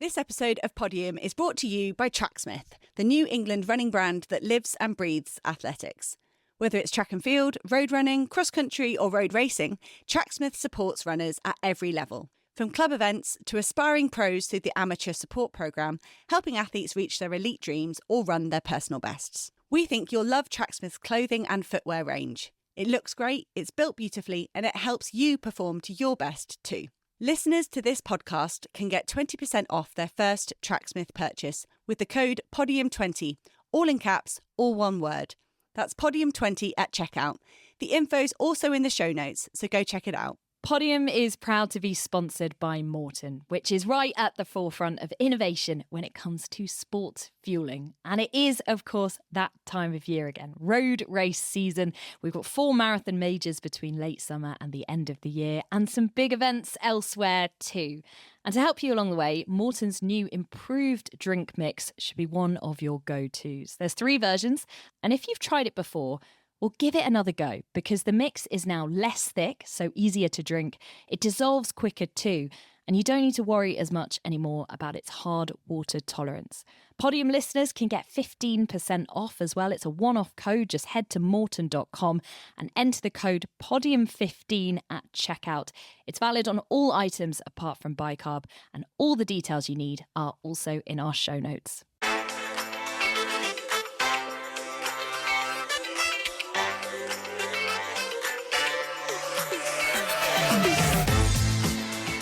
This episode of Podium is brought to you by Tracksmith, the New England running brand that lives and breathes athletics. Whether it's track and field, road running, cross-country or road racing, Tracksmith supports runners at every level. From club events to aspiring pros through the amateur support programme, helping athletes reach their elite dreams or run their personal bests. We think you'll love Tracksmith's clothing and footwear range. It looks great, it's built beautifully, and it helps you perform to your best too. Listeners to this podcast can get 20% off their first Tracksmith purchase with the code PODIUM20, all in caps, all one word. That's PODIUM20 at checkout. The info's also in the show notes, so go check it out. Podium is proud to be sponsored by Maurten, which is right at the forefront of innovation when it comes to sport fueling. And it is, of course, that time of year again, road race season. We've got 4 marathon majors between late summer and the end of the year, and some big events elsewhere too. And to help you along the way, Maurten's new improved drink mix should be one of your go-tos. There's 3 versions, and if you've tried it before, well, give it another go, because the mix is now less thick, so easier to drink. It dissolves quicker too, and you don't need to worry as much anymore about its hard water tolerance. Podium listeners can get 15% off as well. It's a one-off code. Just head to maurten.com and enter the code PODIUM15 at checkout. It's valid on all items apart from bicarb, and all the details you need are also in our show notes.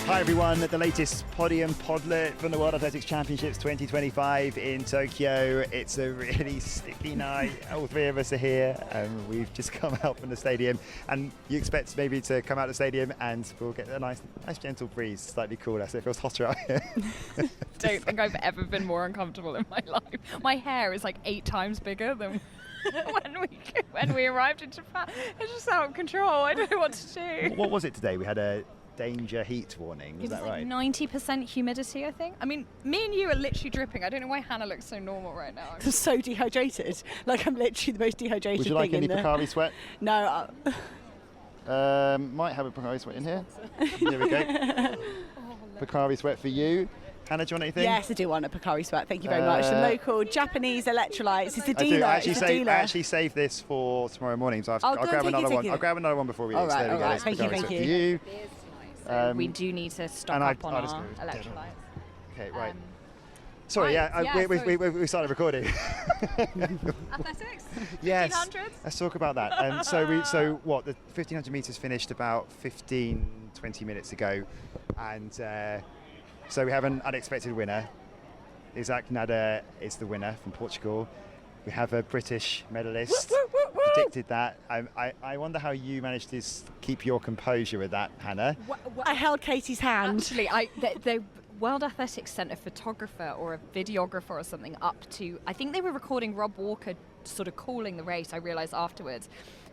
Hi everyone, the latest Podium Podlet from the World Athletics Championships 2025 in Tokyo. It's a really sticky night. All 3 of us are here and we've just come out from the stadium, and you expect maybe to come out of the stadium and we'll get a nice gentle breeze, slightly cooler, so it feels hotter out here. Don't think I've ever been more uncomfortable in my life. My hair is like 8 times bigger than when we arrived in Japan. It's just out of control. I don't know what to do. What was it today? We had a danger heat warning, was that right? 90% humidity, I think. I mean, me and you are literally dripping. I don't know why Hannah looks so normal right now. I'm so dehydrated. Like, I'm literally the most dehydrated Would you like thing any Pocari Sweat? No. Might have a Pocari Sweat in here. Here we go. Pocari Sweat for you. Hannah, do you want anything? Yes, I do want a Pocari Sweat. Thank you very much. The local Japanese electrolytes. It's a dealer. I actually saved this for tomorrow morning, so I'll grab another one. I'll grab another one before we leave. All right. Thank you. We do need to stock up on our electrolytes. Okay, right. Sorry, we started recording. Athletics? Yes. 1500s? Let's talk about that. So the 1500 metres finished about 15-20 minutes ago, and so we have an unexpected winner. Isaac Nada is the winner from Portugal. We have a British medalist. Predicted that. I wonder how you managed to keep your composure with that, Hannah. I held Katie's hand. Actually, the World Athletics sent a photographer or a videographer or something up to, I think they were recording Rob Walker sort of calling the race, I realised afterwards.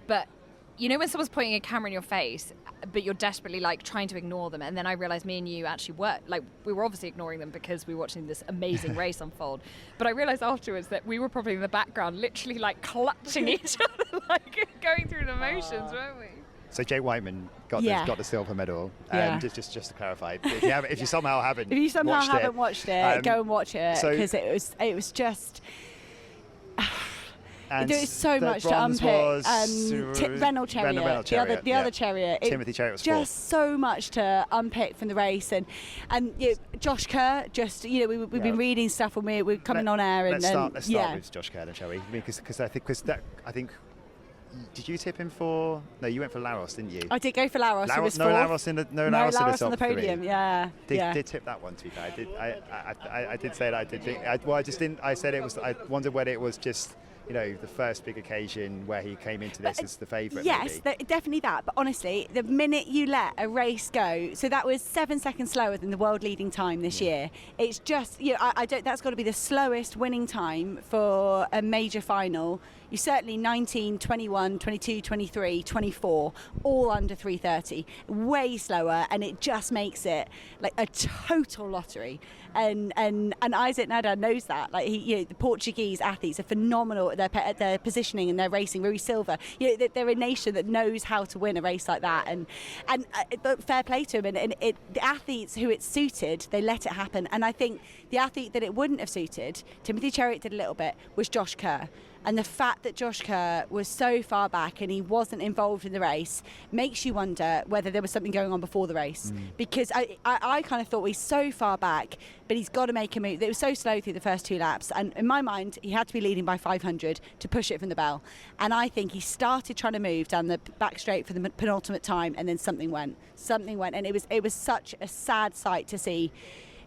But you know when someone's pointing a camera in your face, but you're desperately like trying to ignore them, and then I realised me and you actually were, like, we were obviously ignoring them because we were watching this amazing race unfold. But I realised afterwards that we were probably in the background, literally like clutching each other, like going through the motions, weren't we? So Jay Whiteman got the silver medal. Just to clarify, if you somehow haven't watched it, go and watch it, because it was just. And there is so much to unpick. Renault Chariot, the other Chariot. Timothy Chariot was just so much to unpick from the race, and Josh Kerr. We've been reading stuff when we're coming on air. Let's start with Josh Kerr, then, shall we? Because I think. Did you tip him for? No, you went for Laros, didn't you? I did go for Laros. Laros in the podium. Yeah. Did tip that one, to be fair. I did say that. I did think. I just didn't. I said it was. I wondered whether it was just, the first big occasion where he came into this as the favourite. Yes, definitely that. But honestly, the minute you let a race go, so that was 7 seconds slower than the world leading time this year. It's just, I don't. That's got to be the slowest winning time for a major final, You certainly 19, 21, 22, 23, 24, all under 3:30, way slower, and it just makes it like a total lottery. And Isaac Nada knows that. Like the Portuguese athletes are phenomenal at their positioning and their racing. Rui Silva, they're a nation that knows how to win a race like that. But fair play to him. And the athletes who it suited, they let it happen. And I think the athlete that it wouldn't have suited, Timothy Cherotich did a little bit, was Josh Kerr. And the fact that Josh Kerr was so far back and he wasn't involved in the race makes you wonder whether there was something going on before the race. Because I kind of thought he's so far back, but he's got to make a move. It was so slow through the first 2 laps. And in my mind, he had to be leading by 500 to push it from the bell. And I think he started trying to move down the back straight for the penultimate time, and then something went. And it was such a sad sight to see.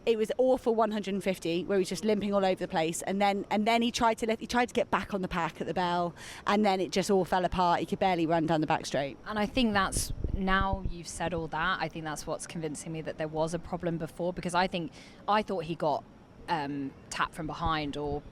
It was awful 150 where he was just limping all over the place, and then he tried to get back on the pack at the bell, and then it just all fell apart. He could barely run down the back straight. And I think that's, now you've said all that, I think that's what's convincing me that there was a problem before, because I thought he got tapped from behind or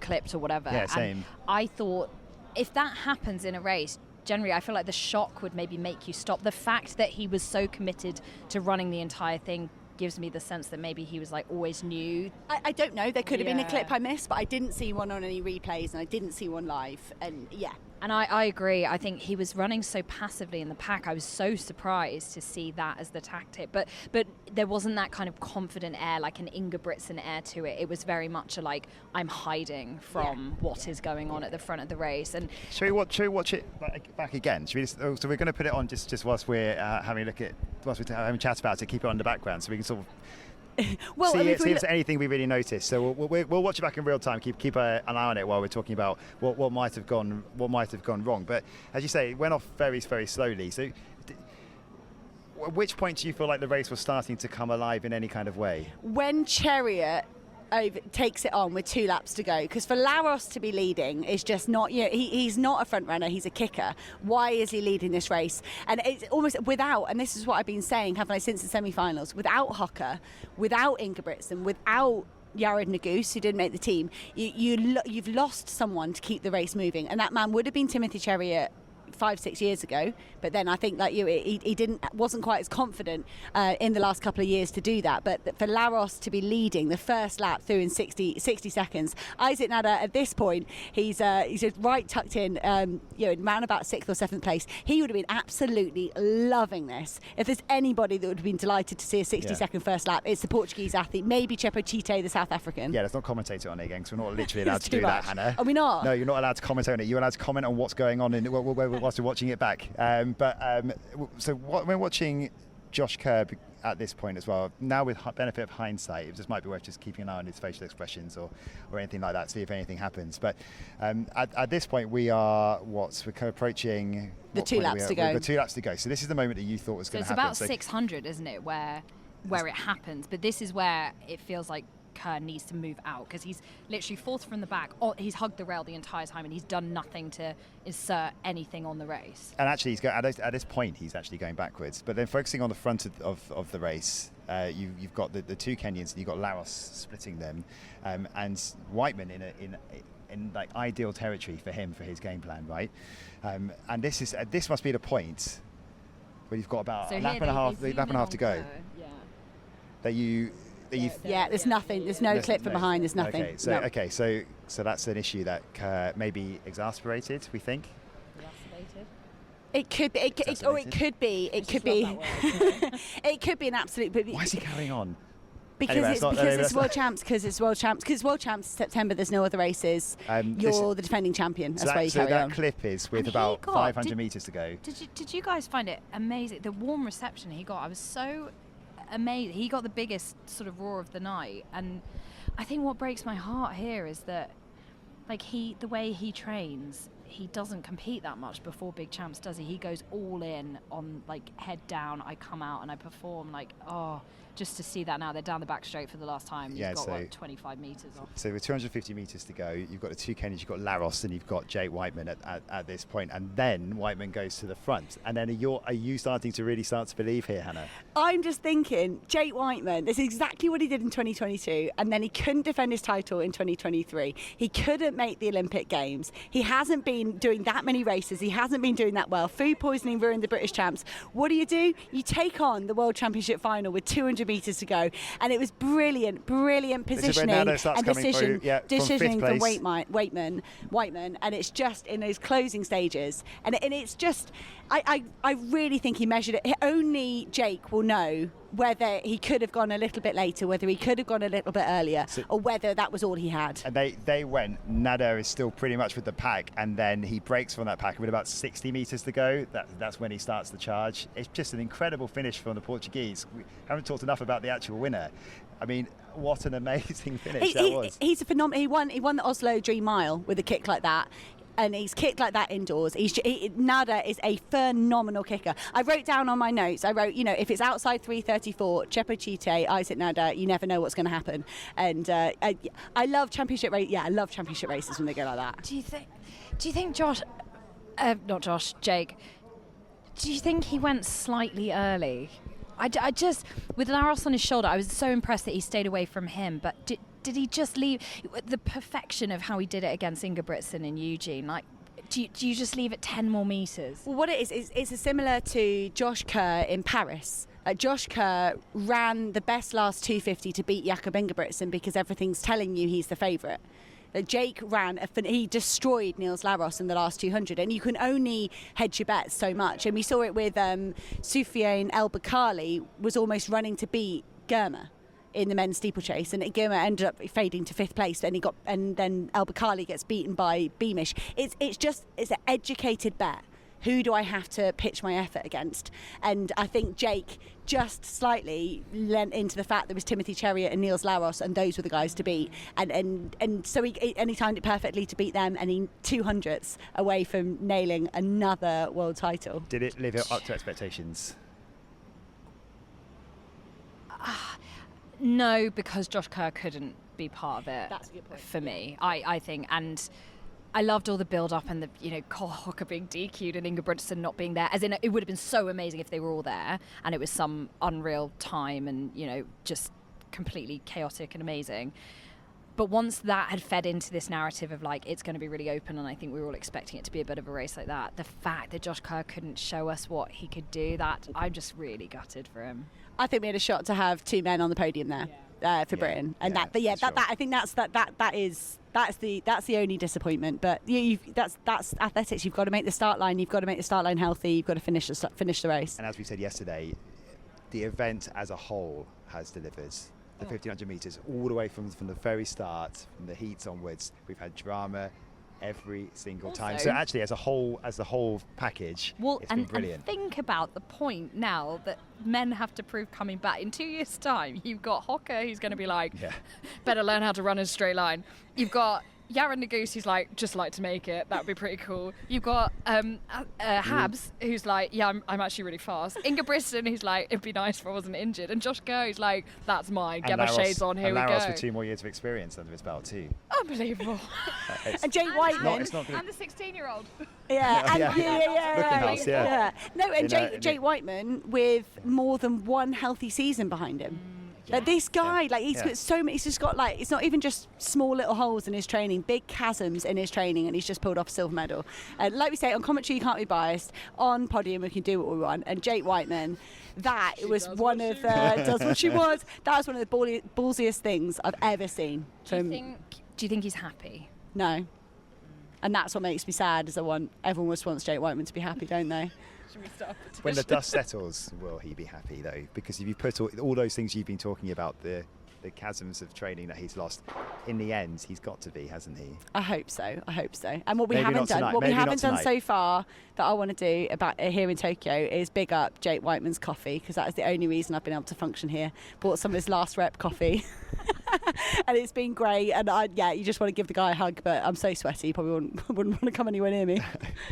clipped or whatever. Yeah, same. And I thought if that happens in a race, generally I feel like the shock would maybe make you stop. The fact that he was so committed to running the entire thing gives me the sense that maybe he was like always knew. I don't know, there could have been a clip I missed, but I didn't see one on any replays, and I didn't see one live, and And I agree. I think he was running so passively in the pack. I was so surprised to see that as the tactic. But there wasn't that kind of confident air, like an Ingebrigtsen air to it. It was very much like, I'm hiding from what is going on at the front of the race. And Should we watch it back again? So we're going to put it on just whilst we're having a chat about it, keep it on the background, so we can sort of see if there's anything we really noticed. So we'll watch it back in real time. Keep an eye on it while we're talking about what might have gone wrong. But as you say, it went off very, very slowly. So at which point do you feel like the race was starting to come alive in any kind of way? When Chariot takes it on with 2 laps to go, because for Laros to be leading is just not, he's not a front runner, he's a kicker. Why is he leading this race? And it's almost without, and this is what I've been saying, haven't I, since the semi-finals, without Hocker, without Ingebrigtsen, without Jared Nagus, who didn't make the team, you've lost someone to keep the race moving, and that man would have been Timothy Chariot 5-6 years ago, but then I think that he wasn't quite as confident in the last couple of years to do that. But for Laros to be leading the first lap through in 60 seconds, Isaac Nada at this point he's just right tucked in, around about 6th or 7th place. He would have been absolutely loving this. If there's anybody that would have been delighted to see a 60-second first lap, it's the Portuguese athlete, maybe Chepo Chite, the South African. Yeah, let's not commentate on it again, because we're not literally allowed to do that, Hannah. Are we not? No, you're not allowed to comment on it. You're allowed to comment on what's going on whilst we're watching it back. So when watching Josh Kerr at this point as well, now with benefit of hindsight, it just might be worth just keeping an eye on his facial expressions or anything like that, see if anything happens. But at this point, we're kind of approaching the 2 laps to go. The 2 laps to go. So this is the moment that you thought was going to happen. It's about 600, isn't it, where it happens? But this is where it feels like Kerr needs to move out, because he's literally 4th from the back. He's hugged the rail the entire time, and he's done nothing to insert anything on the race. And actually, at this point, he's actually going backwards. But then focusing on the front of the race, you've got the 2 Kenyans, and you've got Laros splitting them, and Whiteman in like ideal territory for him for his game plan, right? And this must be the point where you've got about a lap and a half to go. There's nothing. There's no clip from behind. There's nothing. Okay, so that's an issue that maybe exasperated, we think. It could be. It could be. It could be an absolute. Why is he carrying on? Because it's World Champs. Because it's World Champs September. There's no other races. You're the defending champion. That's why you carry on. So that clip is with about 500 metres to go. Did you guys find it amazing? The warm reception he got. I was so amazing. He got the biggest sort of roar of the night, and I think what breaks my heart here is that, like, the way he trains, he doesn't compete that much before big champs, does he? He goes all in on, like, head down. I come out and I perform, like, just to see that now. They're down the back straight for the last time. You've got 25 metres off. So with 250 metres to go, you've got the two Kenyans, you've got Laros and you've got Jake Whiteman at this point, and then Whiteman goes to the front. And then are you starting to really start to believe here, Hannah? I'm just thinking, Jake Whiteman, this is exactly what he did in 2022, and then he couldn't defend his title in 2023. He couldn't make the Olympic Games. He hasn't been doing that many races. He hasn't been doing that well. Food poisoning ruined the British champs. What do? You take on the World Championship final with 200 metres to go, and it was brilliant positioning and decisioning from Whiteman, and it's just in those closing stages, and it's just, I really think he measured it. Only Jake will know whether he could have gone a little bit later, whether he could have gone a little bit earlier, or whether that was all he had. And they went, Nada is still pretty much with the pack, and then he breaks from that pack with about 60 metres to go. That's when he starts the charge. It's just an incredible finish from the Portuguese. We haven't talked enough about the actual winner. I mean, what an amazing finish that was. He's a phenomenal. He won the Oslo Dream Mile with a kick like that. And he's kicked like that indoors. Nada is a phenomenal kicker. I wrote down on my notes, if it's outside 3:34, Chepachite, Isaac Nada, you never know what's going to happen. And I love championship races. Yeah, I love championship races when they go like that. Do you think Jake, do you think he went slightly early? I just, with Laros on his shoulder, I was so impressed that he stayed away from him, but did he just leave the perfection of how he did it against Ingebrigtsen in Eugene? Like, do you just leave it 10 more metres? Well, what it is it's similar to Josh Kerr in Paris. Josh Kerr ran the best last 250 to beat Jakob Ingebrigtsen because everything's telling you he's the favourite. Jake he destroyed Niels Laros in the last 200, and you can only hedge your bets so much. And we saw it with Soufiane El Bakkali was almost running to beat Girma in the men's steeplechase, and Girma ended up fading to 5th place, and then El Bakkali gets beaten by Beamish. It's an educated bet. Who do I have to pitch my effort against? And I think Jake just slightly lent into the fact there was Timothy Cheruiyot and Niels Laros, and those were the guys to beat. And so he timed it perfectly to beat them, and he 200ths away from nailing another world title. Did it live up to expectations? No, because Josh Kerr couldn't be part of it. That's a good point for me. I think, and I loved all the build-up and the, Cole Hocker being DQ'd and Ingebrigtsen not being there. As in, it would have been so amazing if they were all there and it was some unreal time and, just completely chaotic and amazing. But once that had fed into this narrative of, it's going to be really open, and I think we were all expecting it to be a bit of a race like that, the fact that Josh Kerr couldn't show us what he could do, that I'm just really gutted for him. I think we had a shot to have two men on the podium there for Britain, and that I think that's the only disappointment. But that's athletics. You've got to make the start line. You've got to make the start line healthy. You've got to finish the race. And as we said yesterday, the event as a whole has delivered. The 1500 metres, all the way from the very start, from the heats onwards, we've had drama every single time. So actually, as a whole package, it's been brilliant. And think about the point now that men have to prove coming back. In 2 years' time, you've got Hocker, who's going to be better learn how to run in a straight line. You've got Yaron Naguse, who's just like to make it. That would be pretty cool. You've got Habs, who's I'm actually really fast. Ingebrigtsen, who's it'd be nice if I wasn't injured. And Josh Kerr, who's that's mine. Get my shades on, here we go. And Laros with 2 more years of experience under his belt too. Unbelievable. And Jake Whiteman. And the 16-year-old. Yeah. No, and Jake Whiteman with more than one healthy season behind him. This guy, he's got so many. He's just got it's not even just small little holes in his training, big chasms in his training, and he's just pulled off a silver medal. Like we say, on commentary you can't be biased. On podium we can do what we want. And Jake Whiteman, does what she wants. That was one of the ballsiest things I've ever seen. Do you think he's happy? No. And that's what makes me sad. Everyone just wants Jake Whiteman to be happy, don't they? When the dust settles, will he be happy though? Because if you put all those things you've been talking about, the chasms of training that he's lost, in the end, he's got to be, hasn't he? I hope so. And what we haven't done so far that I want to do about here in Tokyo is big up Jake Whiteman's coffee, because that is the only reason I've been able to function here. Bought some of his last rep coffee. And it's been great, and you just want to give the guy a hug, but I'm so sweaty, you probably wouldn't want to come anywhere near me.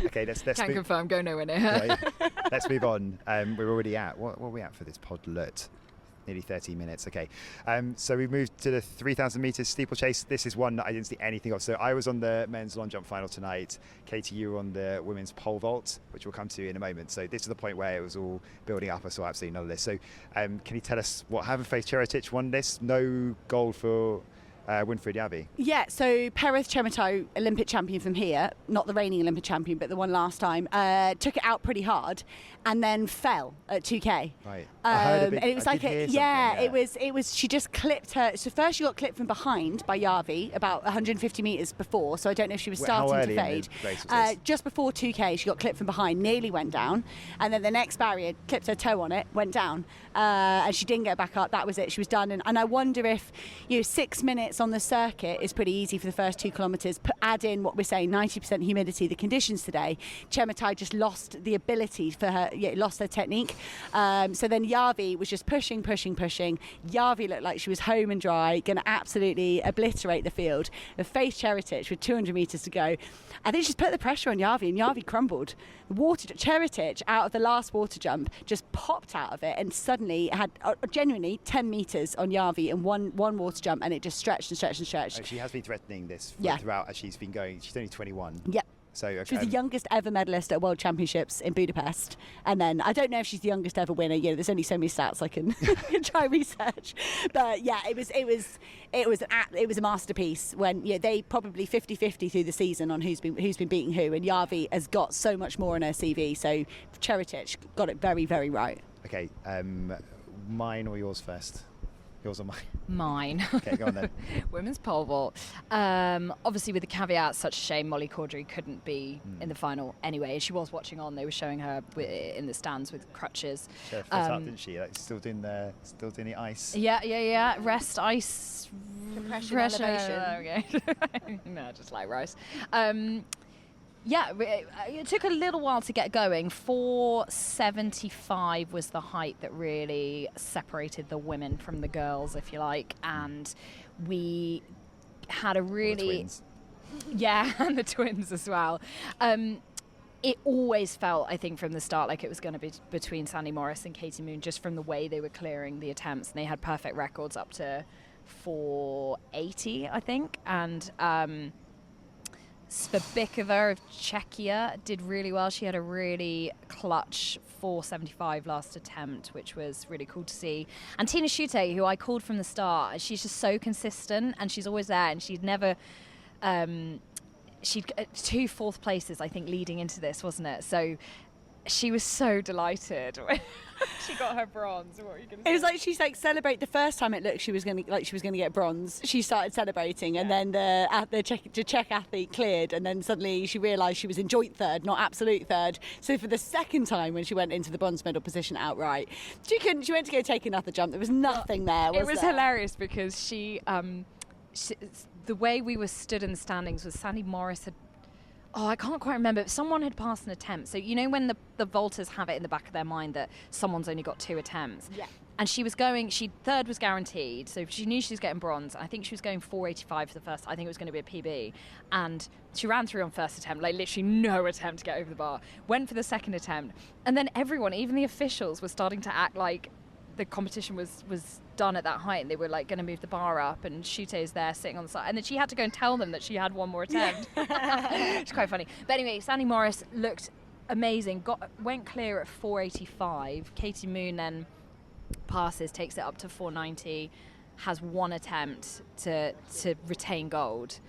Okay, let's Can confirm, go nowhere near. Let's move on. We're already at, what are we at for this Podlet? Nearly 13 minutes. Okay. So we moved to the 3,000 metres steeplechase. This is one that I didn't see anything of. So I was on the men's long jump final tonight. Katie, you were on the women's pole vault, which we'll come to in a moment. So this is the point where it was all building up. I saw absolutely none of this. So can you tell us what Moon and Faith Cherotich won this? No gold for Winfried Yavi. Yeah, so Perez Cherotich, Olympic champion from here, not the reigning Olympic champion, but the one last time, took it out pretty hard and then fell at 2K. Right. I heard a bit, and it was like, it was, she just clipped her. So first she got clipped from behind by Yavi about 150 metres before, so I don't know if she was starting to fade. Just before 2K, she got clipped from behind, nearly went down, and then the next barrier, clipped her toe on it, went down, and she didn't get back up. That was it, she was done. And I wonder if, 6 minutes on the circuit is pretty easy for the first 2 kilometres. Add in what we're saying, 90% humidity, the conditions today. Cherotich just lost the ability for her, lost her technique. So then Yavi was just pushing. Yavi looked like she was home and dry, going to absolutely obliterate the field. And Faith Cherotich with 200 metres to go. I think she's put the pressure on Yavi, and Yavi crumbled. Cherotich, out of the last water jump, just popped out of it and suddenly had genuinely 10 metres on Yavi in one water jump, and it just stretched. She has been threatening this throughout as she's been going. She's only 21. Yep. So she was the youngest ever medalist at World Championships in Budapest, and then I don't know if she's the youngest ever winner. There's only so many stats I can try research, but yeah, it was a masterpiece. When they probably 50-50 through the season on who's been beating who, and Yavi has got so much more on her CV. So Cherotich got it very, very right. Okay, mine or yours first? Yours or mine? Mine. Okay, go on then. Women's pole vault. Obviously, with the caveat, such a shame Molly Caudry couldn't be in the final anyway. She was watching on. They were showing her in the stands with crutches. She had a foot up, didn't she? Still doing the ice. Yeah. Rest, ice, compression, elevation. Okay. No, just like rice. It took a little while to get going. 4:75 was the height that really separated the women from the girls, if you like. And we had a really... The twins. Yeah, and the twins as well. It always felt, I think, from the start like it was going to be between Sandy Morris and Katie Moon, just from the way they were clearing the attempts. And they had perfect records up to 4:80, I think. And... Svabikova of Czechia did really well. She had a really clutch 4:75 last attempt, which was really cool to see. And Tina Schutte, who I called from the start, she's just so consistent and she's always there, and she'd never... she'd 2 fourth places, I think, leading into this, wasn't it? So she was so delighted when she got her bronze. What were you going to say? It was like she's celebrate. The first time it looked she was going to get bronze, she started celebrating, and then the Czech athlete cleared, and then suddenly she realised she was in joint third, not absolute third. So for the second time, when she went into the bronze medal position outright, she went to go take another jump. There was nothing there. It was hilarious because she the way we were stood in the standings was Sandy Morris had... I can't quite remember. Someone had passed an attempt. So, when the vaulters have it in the back of their mind that someone's only got 2 attempts. Yeah. And she was going, third was guaranteed. So she knew she was getting bronze. I think she was going 4:85 for the first. I think it was going to be a PB. And she ran through on first attempt, literally no attempt to get over the bar. Went for the second attempt. And then everyone, even the officials, were starting to act like the competition was done at that height, and they were going to move the bar up, and Schute's there sitting on the side, and then she had to go and tell them that she had one more attempt. It's quite funny. But anyway, Sandy Morris looked amazing, went clear at 4:85. Katie Moon then passes, takes it up to 4:90, has one attempt to retain gold,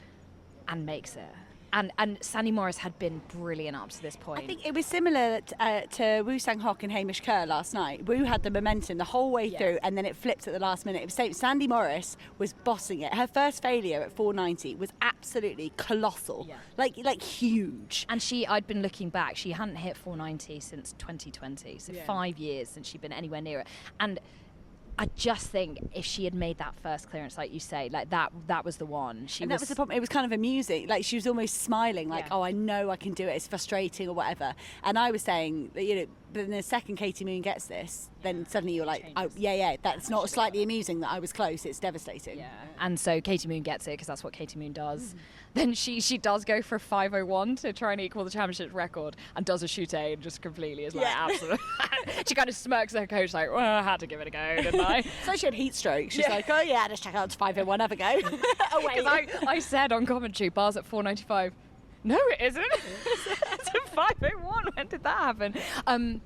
and makes it. And Sandy Morris had been brilliant up to this point. I think it was similar to Woo Sang-Hock and Hamish Kerr last night. Woo had the momentum the whole way through, and then it flipped at the last minute. It was Sandy Morris was bossing it. Her first failure at 4:90 was absolutely colossal, like huge. And I'd been looking back, she hadn't hit 4:90 since 2020, so 5 years since she'd been anywhere near it. And I just think if she had made that first clearance, like you say, that was the one. That was the problem. It was kind of amusing. She was almost smiling, oh, I know I can do it. It's frustrating or whatever. And I was saying that, then the second Katie Moon gets this, then suddenly you're like, oh, yeah, that's not slightly amusing that I was close, it's devastating. Yeah, and so Katie Moon gets it because that's what Katie Moon does. Then she does go for a 5:01 to try and equal the championship record, and does a shoot A and just completely is like, absolutely. She kind of smirks at her coach like, well, I had to give it a go, didn't I? So she had heat stroke. She's like, oh yeah, just check out it's 5:01, have a go. Away. Because I said on commentary, bar's at 4:95. No, it isn't. It's a 5:01. When did that happen?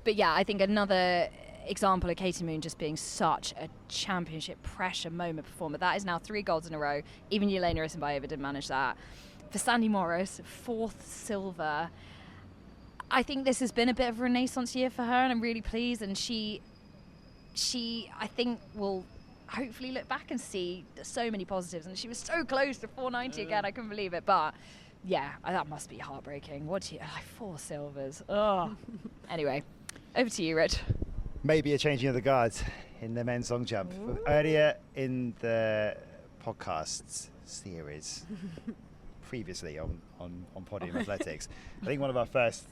But yeah, I think another example of Katie Moon just being such a championship pressure moment performer. That is now 3 golds in a row. Even Yelena Isinbayeva didn't manage that. For Sandy Morris, 4th silver. I think this has been a bit of a renaissance year for her, and I'm really pleased. And she I think will hopefully look back and see so many positives. And she was so close to 490 again. I couldn't believe it. But yeah, that must be heartbreaking. What do you, 4 silvers? Oh. Anyway, over to you, Rich. Maybe a changing of the guard in the men's long jump. Ooh. Earlier in the podcast series, previously on Podium Athletics, I think one of our first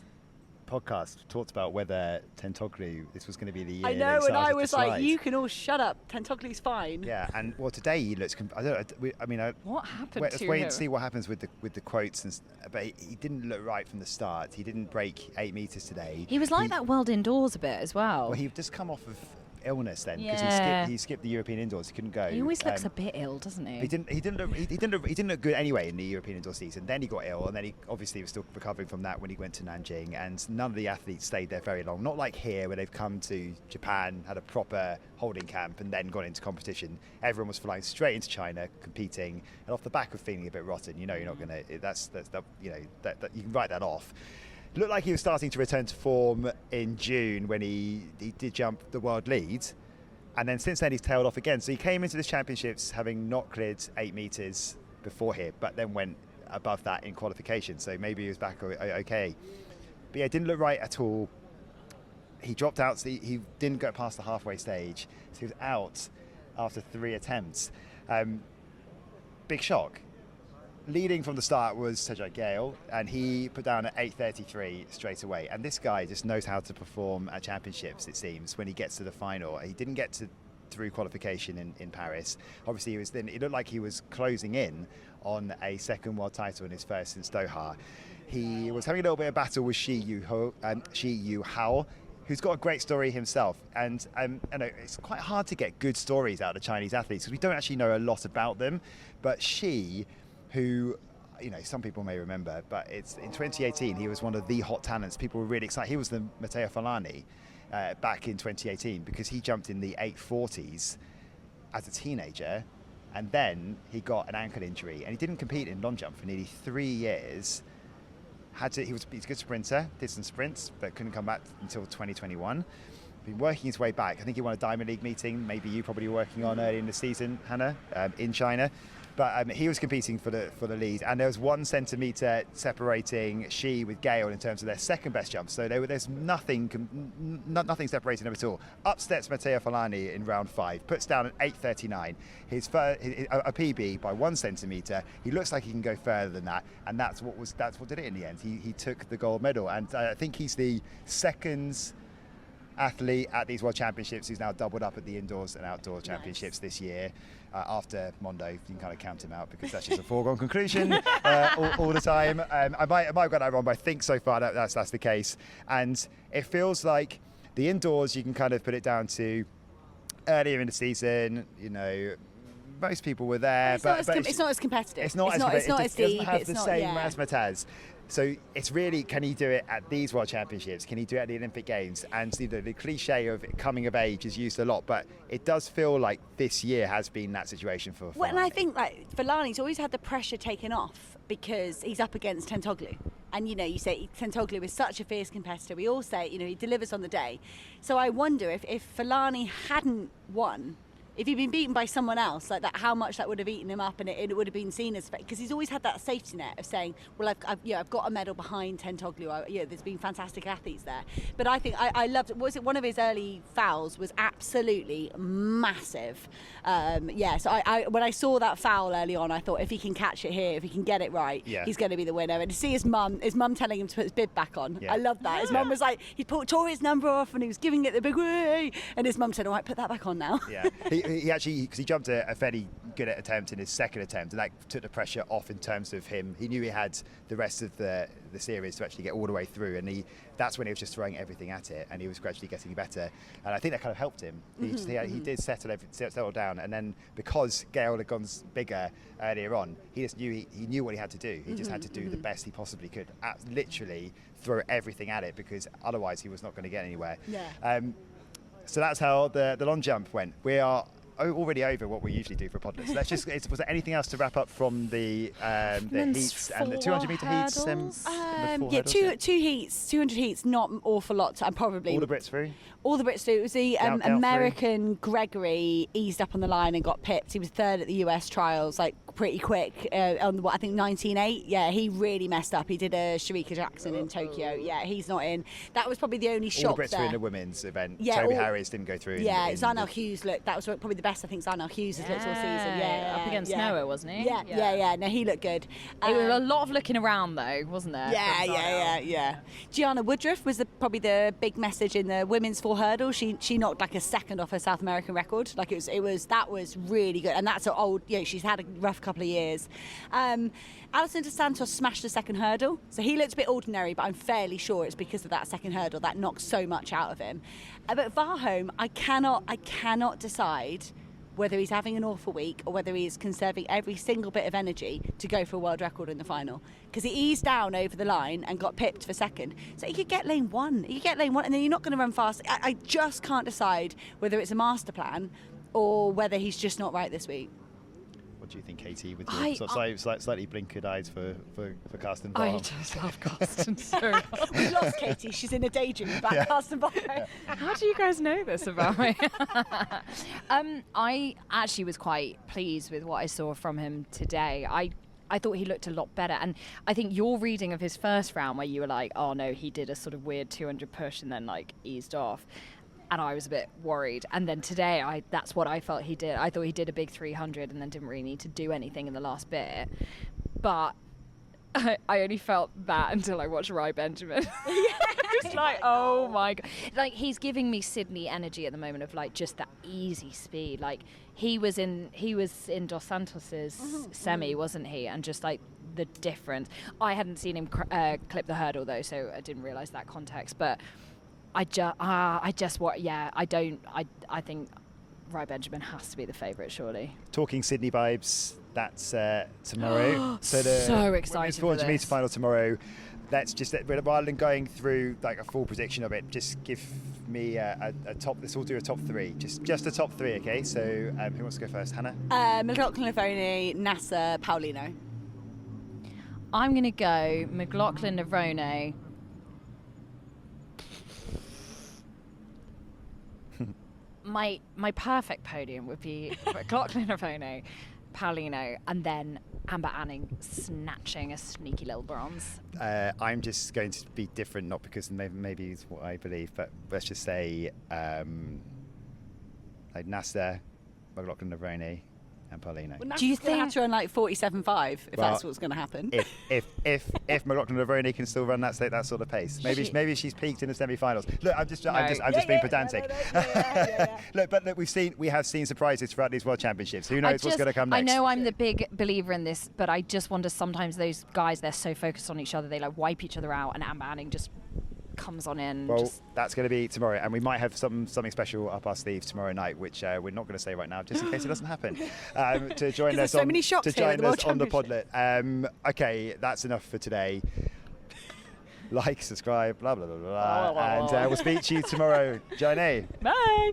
podcasts talked about whether Tentoglou, this was going to be the year. I know, they and I started was to like, slide. you can all shut up. Tentoglu's fine. Yeah, and well, today he looks. What happened let's to wait him? and see what happens with the quotes. But he didn't look right from the start. He didn't break 8 meters today. He was like that World Indoors a bit as well. Well, he'd just come off of illness then because Yeah. he skipped the European indoors. He couldn't go. He always looks a bit ill, doesn't he? He didn't look good anyway in the European indoor season. Then he got ill, and then he obviously was still recovering from that when he went to Nanjing. And none of the athletes stayed there very long. Not like here, where they've come to Japan, had a proper holding camp, and then gone into competition. Everyone was flying straight into China, competing, and off the back of feeling a bit rotten. You know, you're not going to. That's you know that you can write that off. Looked like he was starting to return to form in June when he did jump the world lead. And then since then he's tailed off again. So he came into the championships having not cleared 8 meters before here, but then went above that in qualification. So maybe he was back okay. But yeah, it didn't look right at all. He dropped out. So he didn't go past the halfway stage. So he was out after 3 attempts. Big shock. Leading from the start was Sejai Gale, and he put down at 8:33 straight away. And this guy just knows how to perform at championships, it seems, when he gets to the final. He didn't get through qualification in Paris. Obviously, it looked like he was closing in on a second world title in his first since Doha. He was having a little bit of battle with Shi Yu Hao, who's got a great story himself. And I know it's quite hard to get good stories out of Chinese athletes because we don't actually know a lot about them. But Shi, who, you know, some people may remember, but it's in 2018 he was one of the hot talents. People were really excited. He was the Mattia Furlani back in 2018 because he jumped in the 840s as a teenager, and then he got an ankle injury and he didn't compete in long jump for nearly 3 years. He's a good sprinter, did some sprints, but couldn't come back until 2021. Been working his way back. I think he won a Diamond League meeting. Maybe you probably were working on early in the season, Hannah, in China. But he was competing for the lead, and there was 1 centimetre separating Shi with Gale in terms of their second best jump. So there's nothing separating them at all. Up steps Mattia Furlani in round 5, puts down an 8:39, a PB by 1 centimetre. He looks like he can go further than that, and that's what did it in the end. He took the gold medal, and I think he's the second athlete at these World Championships who's now doubled up at the indoors and outdoor championships this year. After Mondo, you can kind of count him out because that's just a foregone conclusion all the time. I might have got that wrong, but I think so far that's the case. And it feels like the indoors, you can kind of put it down to earlier in the season, you know, most people were there. It's not as competitive. It's not as deep. It doesn't have the same razzmatazz. So it's really, can he do it at these World Championships? Can he do it at the Olympic Games? And the cliche of coming of age is used a lot, but it does feel like this year has been that situation for Furlani. Well, and I think like Furlani's always had the pressure taken off because he's up against Tentoglou. And, you know, you say Tentoglou is such a fierce competitor. We all say, you know, he delivers on the day. So I wonder if Furlani hadn't won, if he'd been beaten by someone else like that, how much that would have eaten him up, and it would have been seen as, because he's always had that safety net of saying, well, I've got a medal behind Tentoglu. There's been fantastic athletes there. But I think I loved it. Was it one of his early fouls was absolutely massive. So I when I saw that foul early on, I thought if he can catch it here, if he can get it right, he's going to be the winner. And to see his mum telling him to put his bib back on, I love that. His mum was like, he tore his number off and he was giving it the big way, and his mum said, all right, put that back on now. Yeah, he actually, because he jumped a fairly good attempt in his second attempt, and that took the pressure off in terms of him. He knew he had the rest of the series to actually get all the way through, and that's when he was just throwing everything at it, and he was gradually getting better, and I think that kind of helped him. He did settle down, and then because Gale had gone bigger earlier on, he just knew he knew what he had to do. He just had to do the best he possibly could, literally throw everything at it, because otherwise he was not going to get anywhere. So that's how the long jump went. We are already over what we usually do for Podlet. So let's just, was there anything else to wrap up from the heats and the 200 metre heats? Two heats, 200 heats, not an awful lot. I'm probably all the Brits through. All the Brits through. It was the American Gregory eased up on the line and got pipped. He was third at the US trials, like pretty quick on I think 19.8. Yeah, he really messed up. He did a Sharika Jackson in Tokyo. Yeah, he's not in. That was probably the only shock. All the Brits there. Were in the women's event. Yeah, Toby Harris didn't go through. Zarnell Hughes looked. That was probably the best I think Zarnell Hughes has looked all season. Yeah, up against Noah, wasn't he? Yeah. No, he looked good. There was a lot of looking around though, wasn't there? Yeah. Gianna Woodruff was probably the big message in the women's 4 hurdle. She knocked like a second off her South American record. Like that was really good, and that's an old. She's had a rough couple of years. Alison Dos Santos smashed the second hurdle, so he looked a bit ordinary, but I'm fairly sure it's because of that second hurdle that knocked so much out of him. But Varholm, I cannot decide whether he's having an awful week or whether he's conserving every single bit of energy to go for a world record in the final. Because he eased down over the line and got pipped for second. So he could get lane one. And then you're not going to run fast. I just can't decide whether it's a master plan or whether he's just not right this week. What do you think, Katie, with your slightly blinkered eyes for Karsten Varholm? I just love Karsten so much. We lost Katie. She's in a daydream about Karsten Varholm. How do you guys know this about me? I actually was quite pleased with what I saw from him today. I thought he looked a lot better, and I think your reading of his first round where you were like, oh no, he did a sort of weird 200 push and then like eased off, and I was a bit worried. And then today, that's what I felt he did. I thought he did a big 300 and then didn't really need to do anything in the last bit. But I only felt that until I watched Rai Benjamin. It's like, oh my God. Like, he's giving me Sydney energy at the moment of like just that easy speed. Like, he was in Dos Santos's semi, wasn't he? And just like the difference. I hadn't seen him clip the hurdle though, so I didn't realise that context. But I think Rai Benjamin has to be the favourite, surely. Talking Sydney vibes, that's tomorrow. So excited for this. 400 metre final tomorrow. Let's just, rather than going through like a full prediction of it, just give me a top. Let's all do a top 3. Just a top 3, okay? So who wants to go first? Hannah? McLaughlin, Lafone, Nasser, Paulino. I'm going to go McLaughlin, Lafone. My perfect podium would be McLaughlin, Lafone, Paulino, and then Amber Anning snatching a sneaky little bronze. I'm just going to be different, not because maybe it's what I believe, but let's just say like Nasser, McLaughlin, Lafone, and Paulino. Well, do you think have to run like 47.5 if that's what's going to happen? If McLaughlin Lafone can still run that sort of pace, maybe she's peaked in the semi-finals. Look, I'm just being pedantic. Look, we have seen surprises throughout these World Championships. Who knows what's going to come next? I know I'm the big believer in this, but I just wonder sometimes those guys, they're so focused on each other, they like wipe each other out, and Amber Anning just comes on in. Well, that's going to be tomorrow, and we might have something special up our sleeves tomorrow night, which we're not going to say right now, just in case it doesn't happen. To join us on the Podlet. Okay, that's enough for today. Like, subscribe, blah blah blah blah, and we'll speak to you tomorrow. Johnny. Bye.